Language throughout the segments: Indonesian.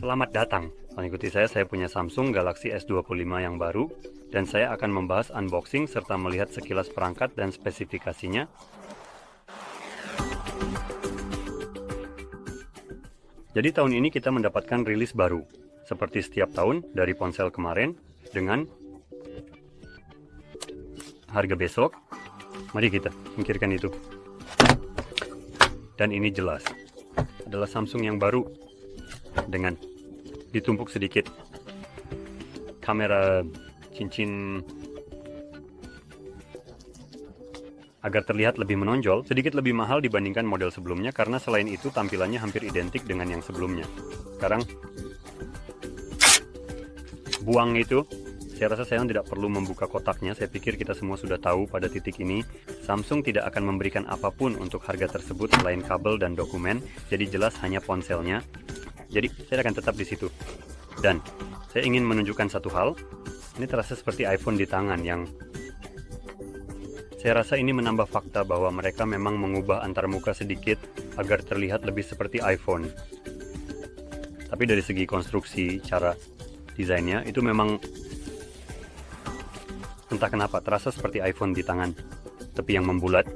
Selamat datang, mengikuti saya punya Samsung Galaxy S25 yang baru, dan saya akan membahas unboxing serta melihat sekilas perangkat dan spesifikasinya. Jadi tahun ini kita mendapatkan rilis baru, seperti setiap tahun dari ponsel kemarin, dengan harga besok. Mari kita singkirkan itu. Dan ini jelas, adalah Samsung yang baru, dengan ditumpuk sedikit kamera cincin agar terlihat lebih menonjol, sedikit lebih mahal dibandingkan model sebelumnya karena selain itu tampilannya hampir identik dengan yang sebelumnya. Sekarang buang itu, saya rasa saya tidak perlu membuka kotaknya. Saya pikir kita semua sudah tahu pada titik ini Samsung tidak akan memberikan apapun untuk harga tersebut selain kabel dan dokumen, jadi jelas hanya ponselnya. Jadi saya akan tetap di situ. Dan saya ingin menunjukkan satu hal. Ini terasa seperti iPhone di tangan yang saya rasa ini menambah fakta bahwa mereka memang mengubah antarmuka sedikit agar terlihat lebih seperti iPhone. Tapi dari segi konstruksi, cara desainnya itu memang entah kenapa terasa seperti iPhone di tangan, tapi yang membulat.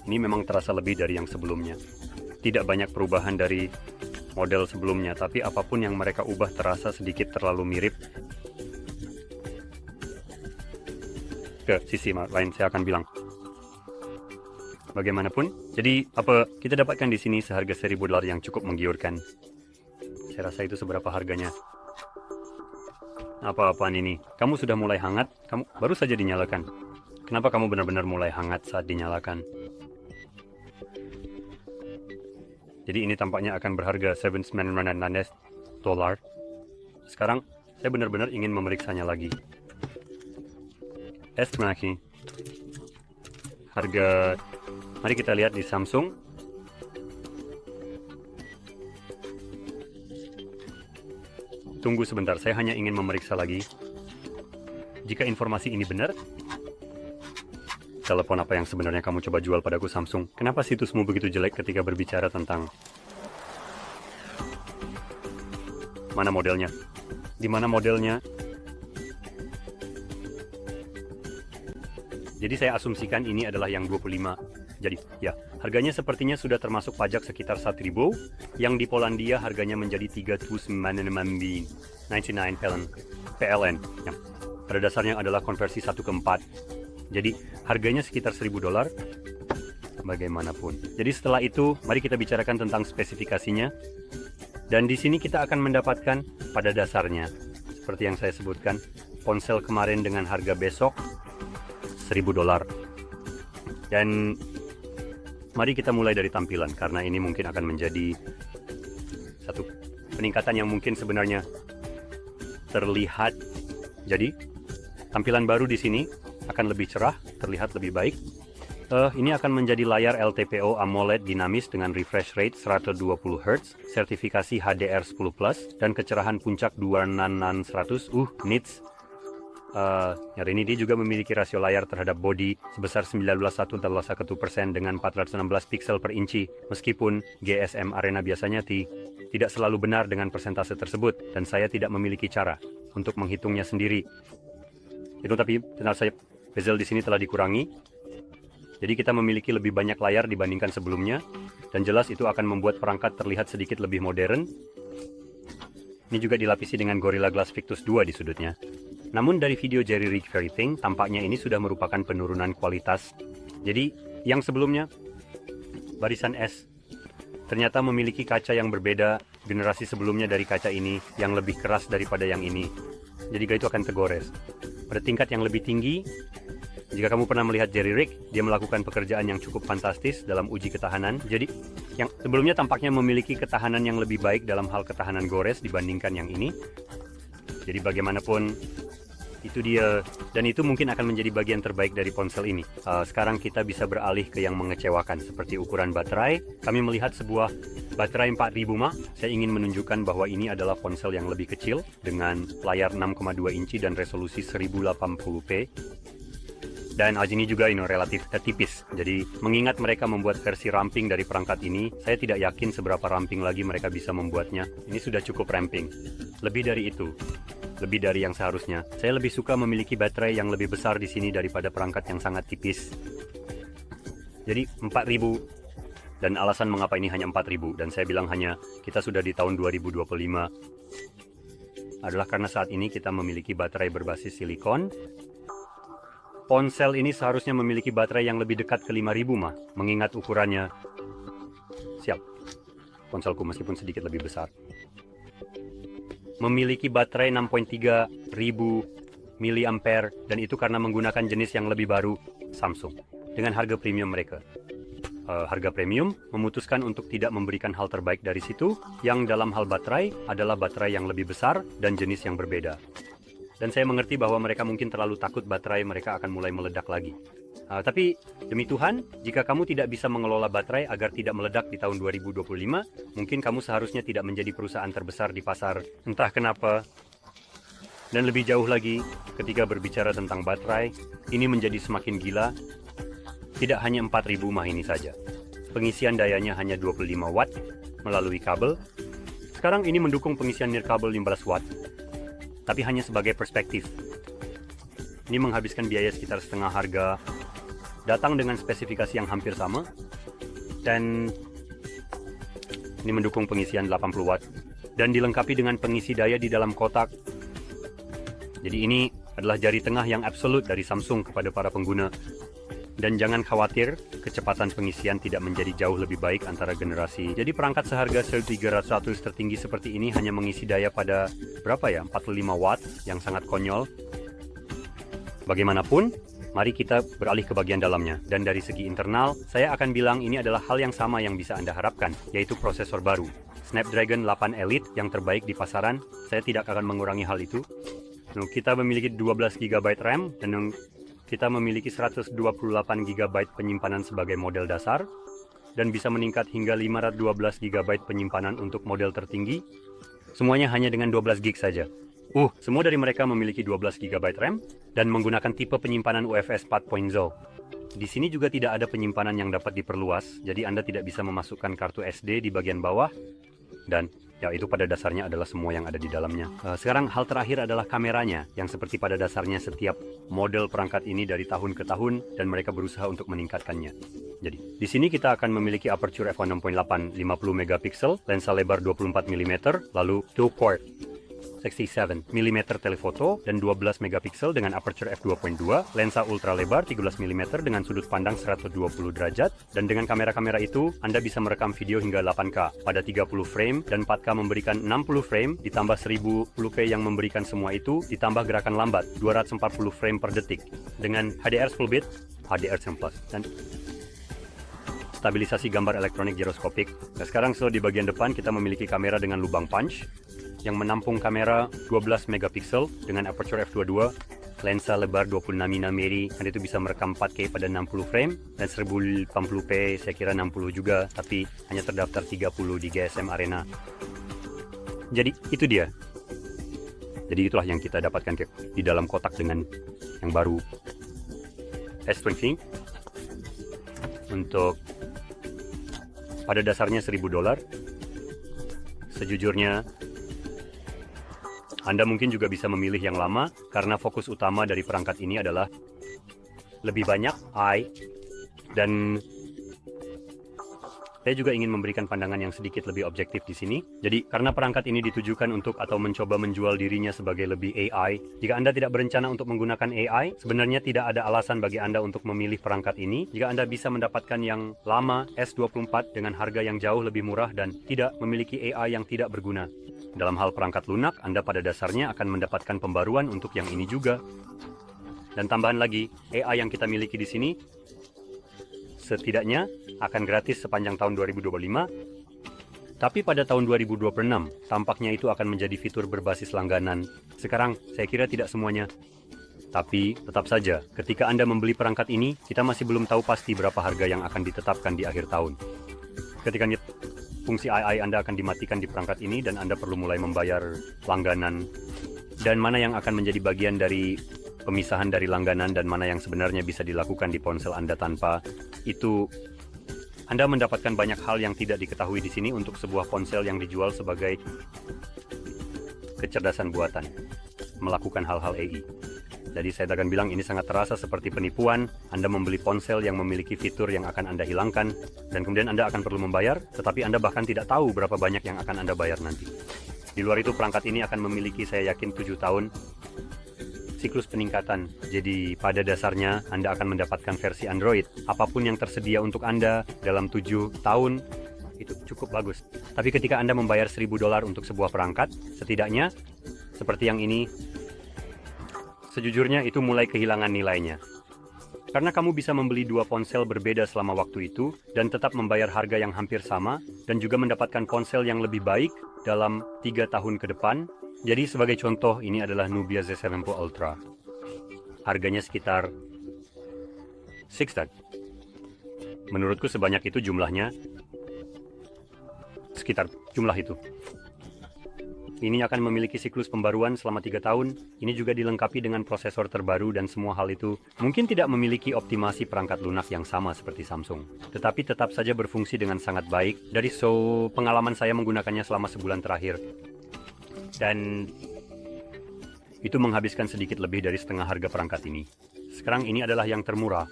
Ini memang terasa lebih dari yang sebelumnya. Tidak banyak perubahan dari model sebelumnya, tapi apapun yang mereka ubah terasa sedikit terlalu mirip. Ke sisi lain saya akan bilang. Bagaimanapun, jadi apa kita dapatkan di sini seharga $1.000 yang cukup menggiurkan. Saya rasa itu seberapa harganya. Apa-apaan ini? Kamu sudah mulai hangat? Kamu baru saja dinyalakan. Kenapa kamu benar-benar mulai hangat saat dinyalakan? Jadi ini tampaknya akan berharga $799. Sekarang saya benar-benar ingin memeriksanya lagi. Harga, mari kita lihat di Samsung. Tunggu sebentar, saya hanya ingin memeriksa lagi. Jika informasi ini benar, telepon apa yang sebenarnya kamu coba jual padaku Samsung? Kenapa situsmu begitu jelek ketika berbicara tentang mana modelnya? Di mana modelnya? Jadi saya asumsikan ini adalah yang 25. Jadi ya, harganya sepertinya sudah termasuk pajak sekitar 1.000. Yang di Polandia harganya menjadi 399 PLN. Ya. Pada dasarnya adalah konversi 1 ke 4. Jadi harganya sekitar $1.000 bagaimanapun. Jadi setelah itu mari kita bicarakan tentang spesifikasinya. Dan di sini kita akan mendapatkan pada dasarnya seperti yang saya sebutkan, ponsel kemarin dengan harga besok $1.000. Dan mari kita mulai dari tampilan karena ini mungkin akan menjadi satu peningkatan yang mungkin sebenarnya terlihat. Jadi tampilan baru di sini akan lebih cerah, terlihat lebih baik. Ini akan menjadi layar LTPO AMOLED dinamis dengan refresh rate 120 Hz, sertifikasi HDR10+, dan kecerahan puncak 2600 nits. Hari ini dia juga memiliki rasio layar terhadap bodi sebesar 19,1% dengan 416 pixel per inci, meskipun GSM Arena biasanya tidak selalu benar dengan persentase tersebut, dan saya tidak memiliki cara untuk menghitungnya sendiri. Itu tapi tenang saja, bezel di sini telah dikurangi. Jadi kita memiliki lebih banyak layar dibandingkan sebelumnya, dan jelas itu akan membuat perangkat terlihat sedikit lebih modern. Ini juga dilapisi dengan Gorilla Glass Victus 2 di sudutnya. Namun dari video Jerry Rig Everything, tampaknya ini sudah merupakan penurunan kualitas. Jadi yang sebelumnya, barisan S, ternyata memiliki kaca yang berbeda. Generasi sebelumnya dari kaca ini yang lebih keras daripada yang ini. Jadi itu akan tergores. Pada tingkat yang lebih tinggi, jika kamu pernah melihat Jerry Rig, dia melakukan pekerjaan yang cukup fantastis dalam uji ketahanan. Jadi yang sebelumnya tampaknya memiliki ketahanan yang lebih baik dalam hal ketahanan gores dibandingkan yang ini. Jadi bagaimanapun itu dia, dan itu mungkin akan menjadi bagian terbaik dari ponsel ini. Sekarang kita bisa beralih ke yang mengecewakan seperti ukuran baterai. Kami melihat sebuah baterai 4000 mAh. Saya ingin menunjukkan bahwa ini adalah ponsel yang lebih kecil dengan layar 6,2 inci dan resolusi 1080p. Dan ini juga relatif tipis. Jadi mengingat mereka membuat versi ramping dari perangkat ini, saya tidak yakin seberapa ramping lagi mereka bisa membuatnya. Ini sudah cukup ramping. Lebih dari itu, lebih dari yang seharusnya. Saya lebih suka memiliki baterai yang lebih besar di sini daripada perangkat yang sangat tipis. Jadi 4000. Dan alasan mengapa ini hanya 4000 dan saya bilang hanya kita sudah di tahun 2025 adalah karena saat ini kita memiliki baterai berbasis silikon. Ponsel ini seharusnya memiliki baterai yang lebih dekat ke 5000 mah, mengingat ukurannya. Siap. Ponselku meskipun sedikit lebih besar. Memiliki baterai 6.3 ribu mAh dan itu karena menggunakan jenis yang lebih baru Samsung dengan harga premium mereka. Harga premium memutuskan untuk tidak memberikan hal terbaik dari situ, yang dalam hal baterai adalah baterai yang lebih besar dan jenis yang berbeda. Dan saya mengerti bahwa mereka mungkin terlalu takut baterai mereka akan mulai meledak lagi. Tapi demi Tuhan, jika kamu tidak bisa mengelola baterai agar tidak meledak di tahun 2025, mungkin kamu seharusnya tidak menjadi perusahaan terbesar di pasar. Entah kenapa. Dan lebih jauh lagi, ketika berbicara tentang baterai, ini menjadi semakin gila. Tidak hanya 4000 mah ini saja. Pengisian dayanya hanya 25 watt melalui kabel. Sekarang ini mendukung pengisian nirkabel 15 watt. Tapi hanya sebagai perspektif. Ini menghabiskan biaya sekitar setengah harga. Datang dengan spesifikasi yang hampir sama. Dan ini mendukung pengisian 80 watt. Dan dilengkapi dengan pengisi daya di dalam kotak. Jadi ini adalah jari tengah yang absolut dari Samsung kepada para pengguna. Dan jangan khawatir, kecepatan pengisian tidak menjadi jauh lebih baik antara generasi. Jadi perangkat seharga 1300 tertinggi seperti ini hanya mengisi daya pada berapa ya? 45 watt yang sangat konyol. Bagaimanapun, mari kita beralih ke bagian dalamnya. Dan dari segi internal, saya akan bilang ini adalah hal yang sama yang bisa Anda harapkan, yaitu prosesor baru. Snapdragon 8 Elite yang terbaik di pasaran, saya tidak akan mengurangi hal itu. Kita memiliki 12 GB RAM dan kita memiliki 128 GB penyimpanan sebagai model dasar dan bisa meningkat hingga 512 GB penyimpanan untuk model tertinggi. Semuanya hanya dengan 12 GB saja. Semua dari mereka memiliki 12 GB RAM dan menggunakan tipe penyimpanan UFS 4.0. Di sini juga tidak ada penyimpanan yang dapat diperluas, jadi Anda tidak bisa memasukkan kartu SD di bagian bawah dan ya, itu pada dasarnya adalah semua yang ada di dalamnya. Sekarang hal terakhir adalah kameranya, yang seperti pada dasarnya setiap model perangkat ini dari tahun ke tahun, dan mereka berusaha untuk meningkatkannya. Jadi, di sini kita akan memiliki aperture f1.6.8 50 megapiksel, lensa lebar 24 mm, lalu dual port 67 mm telefoto dan 12 megapiksel dengan aperture f2.2, lensa ultra lebar 13 mm dengan sudut pandang 120 derajat, dan dengan kamera-kamera itu Anda bisa merekam video hingga 8K pada 30 frame dan 4K memberikan 60 frame ditambah 1080p yang memberikan semua itu ditambah gerakan lambat 240 frame per detik dengan HDR full bit, HDR10+, dan stabilisasi gambar elektronik giroskopik. Nah, sekarang di bagian depan kita memiliki kamera dengan lubang punch yang menampung kamera 12 megapiksel dengan aperture f22, lensa lebar 26 mm, dan itu bisa merekam 4K pada 60 frame dan 1080p saya kira 60 juga, tapi hanya terdaftar 30 di GSM Arena. Jadi itu dia. Jadi itulah yang kita dapatkan di dalam kotak dengan yang baru S20 untuk pada dasarnya $1000. Sejujurnya Anda mungkin juga bisa memilih yang lama karena fokus utama dari perangkat ini adalah lebih banyak AI, dan saya juga ingin memberikan pandangan yang sedikit lebih objektif di sini. Jadi, karena perangkat ini ditujukan untuk atau mencoba menjual dirinya sebagai lebih AI, jika Anda tidak berencana untuk menggunakan AI, sebenarnya tidak ada alasan bagi Anda untuk memilih perangkat ini. Jika Anda bisa mendapatkan yang lama S24 dengan harga yang jauh lebih murah dan tidak memiliki AI yang tidak berguna. Dalam hal perangkat lunak, Anda pada dasarnya akan mendapatkan pembaruan untuk yang ini juga. Dan tambahan lagi, AI yang kita miliki di sini setidaknya akan gratis sepanjang tahun 2025. Tapi pada tahun 2026, tampaknya itu akan menjadi fitur berbasis langganan. Sekarang, saya kira tidak semuanya. Tapi, tetap saja, ketika Anda membeli perangkat ini, kita masih belum tahu pasti berapa harga yang akan ditetapkan di akhir tahun. Ketika fungsi AI Anda akan dimatikan di perangkat ini dan Anda perlu mulai membayar langganan. Dan mana yang akan menjadi bagian dari pemisahan dari langganan dan mana yang sebenarnya bisa dilakukan di ponsel Anda tanpa itu. Anda mendapatkan banyak hal yang tidak diketahui di sini untuk sebuah ponsel yang dijual sebagai kecerdasan buatan, melakukan hal-hal AI. Jadi saya akan bilang ini sangat terasa seperti penipuan. Anda membeli ponsel yang memiliki fitur yang akan Anda hilangkan, dan kemudian Anda akan perlu membayar, tetapi Anda bahkan tidak tahu berapa banyak yang akan Anda bayar nanti. Di luar itu, perangkat ini akan memiliki, saya yakin, 7 tahun siklus peningkatan. Jadi pada dasarnya Anda akan mendapatkan versi Android. Apapun yang tersedia untuk Anda dalam 7 tahun, itu cukup bagus. Tapi ketika Anda membayar $1.000 untuk sebuah perangkat, setidaknya, seperti yang ini, sejujurnya itu mulai kehilangan nilainya. Karena kamu bisa membeli 2 ponsel berbeda selama waktu itu, dan tetap membayar harga yang hampir sama, dan juga mendapatkan ponsel yang lebih baik dalam 3 tahun ke depan. Jadi sebagai contoh, ini adalah Nubia Z7 Pro Ultra. Harganya sekitar $6. Menurutku sebanyak itu jumlahnya, sekitar jumlah itu. Ini akan memiliki siklus pembaruan selama 3 tahun. Ini juga dilengkapi dengan prosesor terbaru dan semua hal itu. Mungkin tidak memiliki optimasi perangkat lunak yang sama seperti Samsung, tetapi tetap saja berfungsi dengan sangat baik. Dari pengalaman saya menggunakannya selama sebulan terakhir. Dan itu menghabiskan sedikit lebih dari setengah harga perangkat ini. Sekarang ini adalah yang termurah.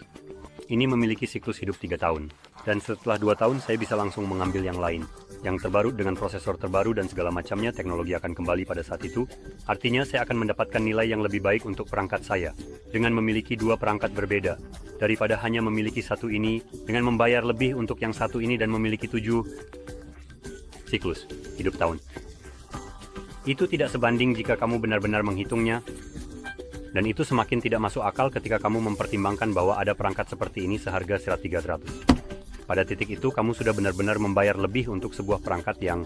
Ini memiliki siklus hidup 3 tahun. Dan setelah 2 tahun saya bisa langsung mengambil yang lain. Yang terbaru dengan prosesor terbaru dan segala macamnya, teknologi akan kembali pada saat itu. Artinya saya akan mendapatkan nilai yang lebih baik untuk perangkat saya. Dengan memiliki 2 perangkat berbeda. Daripada hanya memiliki satu ini, dengan membayar lebih untuk yang satu ini dan memiliki 7 siklus hidup tahun. Itu tidak sebanding jika kamu benar-benar menghitungnya. Dan itu semakin tidak masuk akal ketika kamu mempertimbangkan bahwa ada perangkat seperti ini seharga $300. Pada titik itu, kamu sudah benar-benar membayar lebih untuk sebuah perangkat yang,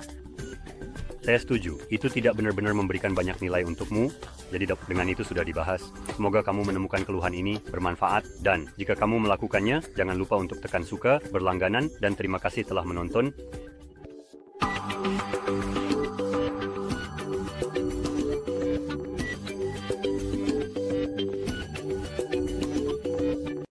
saya setuju, itu tidak benar-benar memberikan banyak nilai untukmu. Jadi dengan itu sudah dibahas. Semoga kamu menemukan keluhan ini bermanfaat. Dan jika kamu melakukannya, jangan lupa untuk tekan suka, berlangganan, dan terima kasih telah menonton.